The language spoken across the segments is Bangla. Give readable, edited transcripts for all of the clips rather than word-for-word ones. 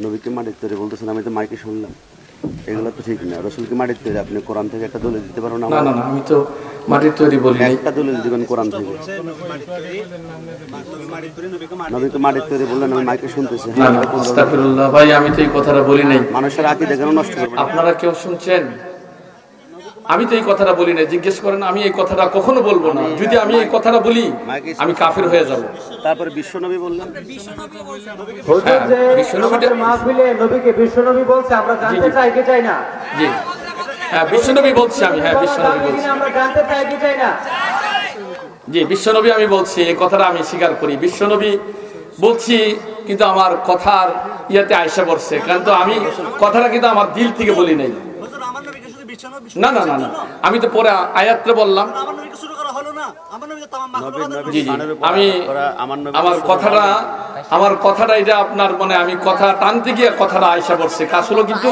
নবীকে মাটির তৈরি বলতেছেন, আমি তো মাইকে শুনলাম, এগুলো তো ঠিক না। রসুলকে মাটির তৈরি, আপনি কোরআন থেকে একটা দলিল দিতে পারো না? না না না, আমি তো মাটির তৈরি বলি নাই। একটা দলিল দিবেন কোরআন থেকে। নবীকে মাটির তৈরি বললেন, আমি মাইকে শুনতেছি। না না, আস্তাগফিরুল্লাহ ভাই, আমি তো এই কথাটা বলি নাই। মানুষের আকীদা কেন নষ্ট করবেন? আপনারা কেউ শুনছেন? আমি তো এই কথাটা বলি না। জিজ্ঞেস করেন, আমি এই কথাটা কখনো বলবো না। যদি আমি এই কথাটা বলি, আমি কাফের হয়ে যাব। তারপরে বিশ্বনবী বললেন, হুজুর যে আমাদের মাহফিলে নবীকে বিশ্বনবী বলছে, আমরা জানতে চাই কি চাই না? জি হ্যাঁ, বিশ্বনবী বলছি আমি। হ্যাঁ, বিশ্বনবী বলছি। আমরা জানতে চাই কি চাই না? জি, বিশ্বনবী আমি বলছি, এই কথাটা আমি স্বীকার করি। বিশ্বনবী বলছি, কিন্তু আমার কথার ইয়াতে আয়সা পড়ছে, কারণ তো আমি কথাটা কিন্তু আমার দিল থেকে বলি নাই। না না না না, আমি তো পরে আয়াতটা বললাম। জি জি, আমি আমার কথাটা এটা আপনার মানে আমি কথা টানতে গিয়ে কথাটা আয়সা পড়ছে। আসলে কিন্তু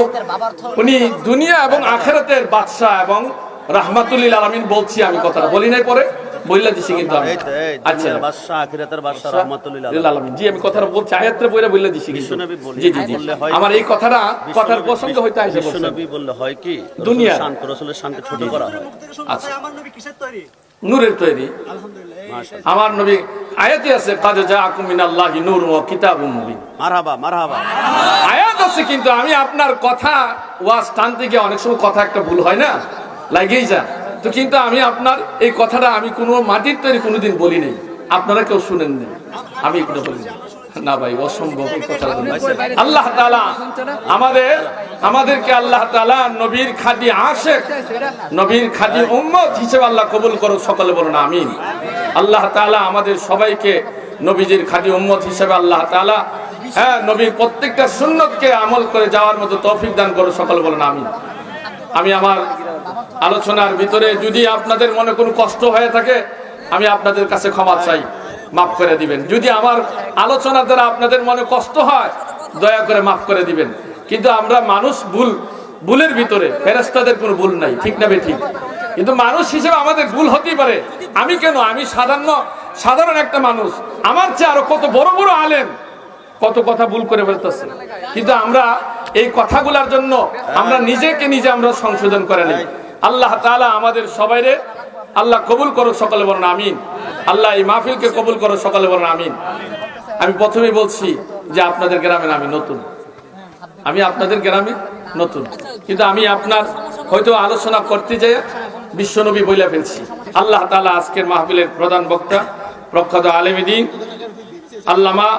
উনি দুনিয়া এবং আখিরাতের বাদশা এবং রাহমাতুল আলামিন বলছি, আমি কথাটা বলি নাই, পরে বইলা দিছি কিন্তু আমি। আচ্ছা, বাদশা আখিরাতের বাদশা রাহমাতুল আলামিন, জি আমি কথাটা বলছি, আয়াতটা বইলা বইলা দিছি কিন্তু। জি জি জি, আমার এই কথাটা কথার প্রসঙ্গ হইতে আইছে। বিশ্বনবী বললে হয় কি, দুনিয়া শান্ত, রাসূলের শানকে ছোট করা হয়। আচ্ছা, নূরের তৈরি। আমার নবী আয়াতে আছে, কাদ জাআকুম মিনাল্লাহি নূরুন ওয়া কিতাবুম মুবিন। মারহাবা মারহাবা, আয়াত আছে, কিন্তু আমি আপনার কথা ওয়াজ টানতে গিয়ে অনেক সময় কথা একটা ভুল হয় না, লাগেই যায় তো। কিন্তু আমি আপনার এই কথাটা আমি কোনো মাটির তৈরি কোনোদিন বলি নাই, আপনারা কেউ শুনেন নাই, আমি এগুলো বলি না ভাই, অসম্ভব এই কথা। আল্লাহ তাআলা আমাদেরকে আল্লাহ তাআলা নবীর খাঁটি আশিক, নবীর খাঁটি উম্মত হিসেবে আল্লাহ কবুল করুক, সকলে বলুন আমিন। আল্লাহ তাআলা আমাদের সবাইকে নবীজির খাঁটি উম্মত হিসেবে আল্লাহ তাআলা নবীর প্রত্যেকটা সুন্নতকে আমল করে যাওয়ার মতো তৌফিক দান করুক, সকলে বলুন আমিন। আমি আমার আলোচনার ভিতরে যদি আপনাদের মনে কোনো কষ্ট হয়ে থাকে, আমি আপনাদের কাছে ক্ষমা চাই, মাফ করে দিবেন। যদি আমার আলোচনা দ্বারা আপনাদের মনে কষ্ট হয়, দয়া করে মাফ করে দিবেন। কিন্তু আমরা মানুষ, ভুলের ভিতরে ফেরেশতাদের কোনো ভুল নাই, ঠিক না বে ঠিক? কিন্তু মানুষ হিসেবে আমাদের ভুল হতেই পারে। আমি কেন, আমি সাধারণ একটা মানুষ, আমার চেয়ে আরো কত বড় বড় আলেম কত কথা ভুল করে ফেলতেছে। কিন্তু আমরা এই কথাগুলোর জন্য আমরা নিজেকে নিজে আমরা সংশোধন করে নিই। আল্লাহ তাআলা আমাদের সবাইরে আল্লাহ কবুল করো, সকলে বলুন আমিন। আল্লাহ এই মাহফিলকে কবুল করো, সকলে বলুন আমিন। আমি প্রথমেই বলছি যে আপনাদের গ্রামে আমি নতুন, আমি আপনাদের গ্রামে নতুন, কিন্তু আমি আপনার হয়তো আলোচনা করতে যাই বিশ্বনবী বইলা ফেলছি। আল্লাহ তাআলা আজকের মাহফিলের প্রধান বক্তা, প্রখ্যাত আলেম দ্বীন আল্লামা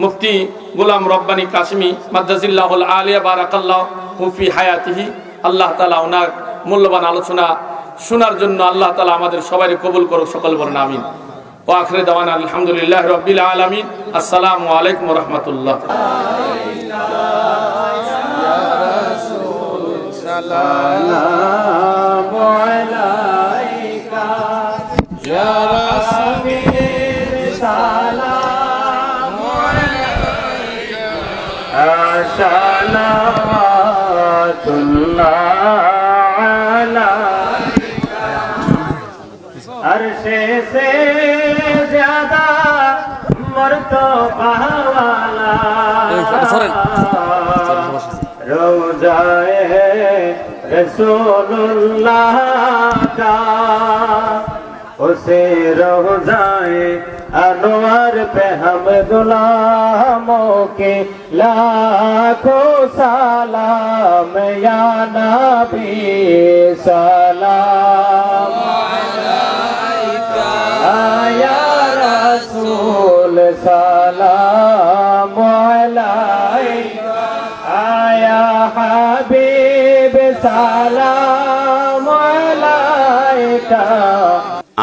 মুফতি গোলাম রব্বানী কাশিমি মাদ্দাজিল্লাহুল আলিয়া বারাকাল্লাহু ফি হায়াতিহি, আল্লাহ তাআলা ওনার মূল্যবান আলোচনা শোনার জন্য আল্লাহ তাআলা আমাদের সবাইকে কবুল করুক, সকল বলেন আমিন। ওয়া আখিরু দাওয়ানা আলহামদুলিল্লাহি রাব্বিল আলামিন। আসসালামু আলাইকুম ওয়া রাহমাতুল্লাহ। সালামু আলাইকা ইয়া রাসূল, সালামু আলাইকা সালাওয়াতুল্লাহ আলাইকা। अर्शे से ज्यादा मर्तबा वाला रोज़ाए रसूलुल्लाह का, उसे रोज़ाए अनवर पे हम गुलामों के लाखों सलाम, या नबी सलाम या रसूल सलाम अलैका, या हबीब सलाम अलैका।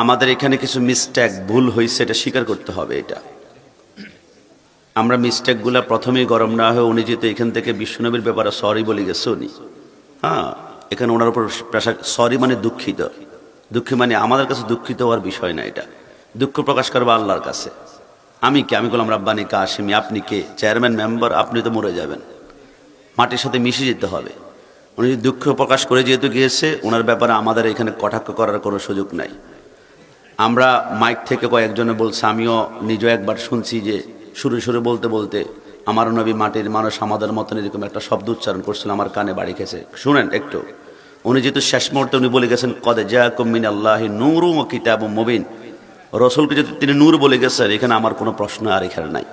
আমাদের এখানে কিছু মিস্টেক, ভুল হয়েছে, এটা স্বীকার করতে হবে। এটা আমরা মিস্টেকগুলো প্রথমেই গরম না হয়ে, উনি যেহেতু এখান থেকে বিশ্বনবীর ব্যাপারে সরি বলে গেছে উনি, এখানে ওনার উপর প্রেশার, সরি মানে দুঃখিত, দুঃখী মানে আমাদের কাছে দুঃখিত হওয়ার বিষয় না, এটা দুঃখ প্রকাশ করবো আল্লাহর কাছে। আমি কে? আমি গোলাম রব্বানী কাশিমি। আপনি কে? চেয়ারম্যান মেম্বার, আপনি তো মরে যাবেন, মাটির সাথে মিশে যেতে হবে। উনি দুঃখ প্রকাশ করে যেহেতু গিয়েছে, ওনার ব্যাপারে আমাদের এখানে কটাক্ষ করার কোনো সুযোগ নাই। আমরা মাইক থেকে কয়েকজনে বলছে, আমিও নিজেও একবার শুনছি যে সুরে সুরে বলতে বলতে আমার নবী মাটির মানুষ আমাদের মতন এরকম একটা শব্দ উচ্চারণ করছিল, আমার কানে বাড়ি খেয়েছে। শুনেন একটু, উনি যেহেতু শেষ মুহূর্তে উনি বলে গেছেন কদে জাআকুম মিনাল্লাহি নূরুন ওয়া কিতাবুম মুবিন, রসুলকে যদি তিনি নূর বলে গেছেন, এখানে আমার কোনো প্রশ্ন আর এখানে নাই।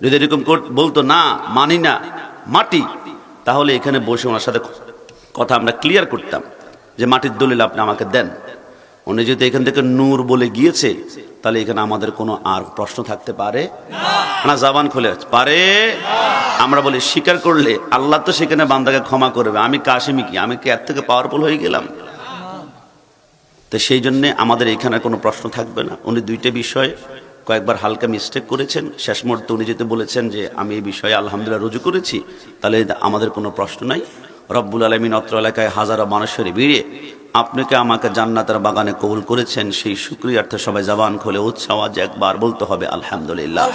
যদি এরকম বলতো না মানি না মাটি, তাহলে এখানে বসে ওনার সাথে কথা আমরা ক্লিয়ার করতাম যে মাটির দলিল আপনি আমাকে দেন। উনি যদি এখান থেকে নূর বলে গিয়েছে, তাহলে এখানে আমাদের কোনো আর প্রশ্ন থাকতে পারে না, জবান খুলে পারে। আমরা বলি স্বীকার করলে আল্লাহ তো সেখানে বান্দাকে ক্ষমা করবে, আমি কাশিমি কি, আমি কি এর থেকে পাওয়ারফুল হয়ে গেলাম? তো সেই জন্যে আমাদের এখানে কোনো প্রশ্ন থাকবে না। উনি দুইটা বিষয় কয়েকবার হালকা মিস্টেক করেছেন, শেষ মুহূর্তে উনি যেতে বলেছেন যে আমি এই বিষয়ে আলহামদুলিল্লাহ রুজু করেছি, তাহলে আমাদের কোনো প্রশ্ন নাই। রব্বুল আলামিন অত্র এলাকায় হাজারো মানুষের ভিড়ে আপনাকে আমাকে জান্নাতের বাগানে কবুল করেছেন, সেই শুকরিয়ার্থে সবাই জবান খুলে উচ্চ আওয়াজে একবার বলতে হবে আলহামদুলিল্লাহ।